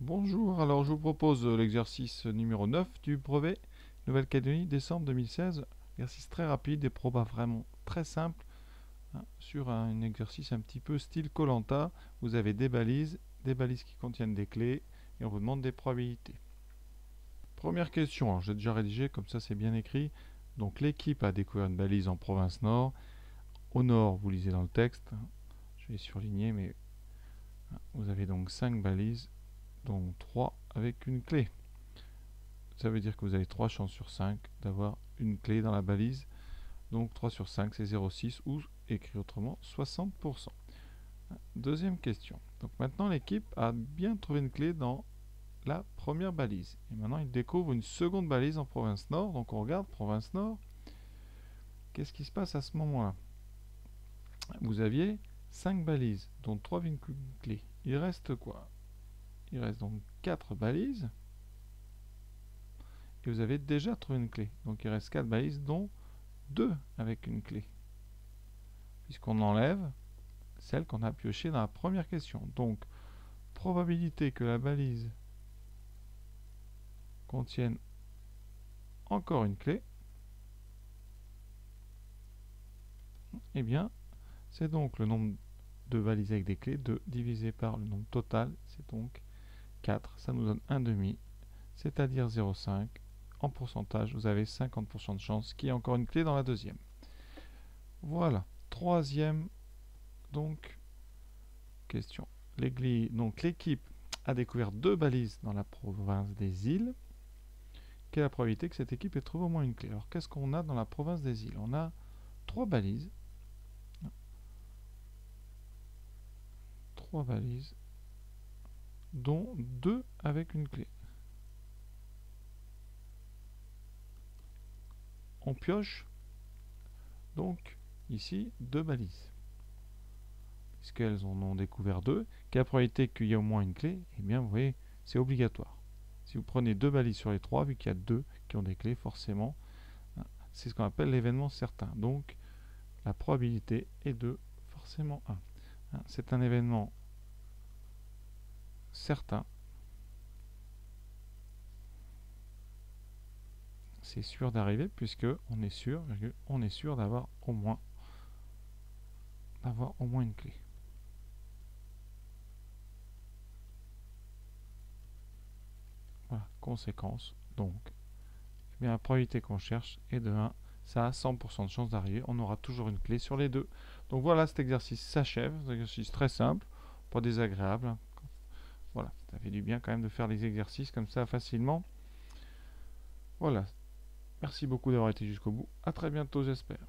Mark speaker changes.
Speaker 1: Bonjour, alors je vous propose l'exercice numéro 9 du brevet Nouvelle-Calédonie, décembre 2016. Exercice très rapide et proba vraiment très simple, hein, sur un exercice un petit peu style koh. Vous avez des balises qui contiennent des clés et on vous demande des probabilités. Première question, alors j'ai déjà rédigé, comme ça c'est bien écrit. Donc l'équipe a découvert une balise en province nord. Au nord, vous lisez dans le texte, je vais surligner, mais vous avez donc 5 balises, dont 3 avec une clé. Ça veut dire que vous avez 3 chances sur 5 d'avoir une clé dans la balise. Donc 3 sur 5, c'est 0,6 ou, écrit autrement, 60%. Deuxième question. Donc maintenant, l'équipe a bien trouvé une clé dans la première balise. Et maintenant, il découvre une seconde balise en province nord. Donc on regarde province nord. Qu'est-ce qui se passe à ce moment-là? Vous aviez 5 balises, dont 3 avec une clé. Il reste quoi? Il reste donc 4 balises. Et vous avez déjà trouvé une clé. Donc il reste 4 balises, dont 2 avec une clé, puisqu'on enlève celle qu'on a piochée dans la première question. Donc, probabilité que la balise contienne encore une clé, eh bien, c'est donc le nombre de balises avec des clés, 2 divisé par le nombre total, c'est donc 4. Ça nous donne 1 demi, c'est-à-dire 0,5. En pourcentage, vous avez 50% de chance qu'il y ait encore une clé dans la deuxième. Voilà. Troisième, donc, question. Donc, l'équipe a découvert 2 balises dans la province des îles. Quelle est la probabilité que cette équipe ait trouvé au moins une clé? Alors, qu'est-ce qu'on a dans la province des îles? On a 3 balises. 3 balises, dont 2 avec une clé. On pioche donc ici 2 balises. Puisqu'elles en ont découvert 2, quelle est la probabilité qu'il y ait au moins une clé? Eh bien, vous voyez, c'est obligatoire. Si vous prenez 2 balises sur les 3, vu qu'il y a 2 qui ont des clés, forcément, c'est ce qu'on appelle l'événement certain. Donc, la probabilité est de forcément 1. C'est un événement certain. C'est sûr d'arriver, puisque on est sûr d'avoir au moins une clé. Voilà, conséquence, donc, eh bien, la probabilité qu'on cherche est de 1. Ça a 100% de chance d'arriver. On aura toujours une clé sur les deux. Donc voilà, cet exercice s'achève. C'est un exercice très simple, pas désagréable. Voilà, ça fait du bien quand même de faire les exercices comme ça facilement. Voilà, merci beaucoup d'avoir été jusqu'au bout. À très bientôt, j'espère.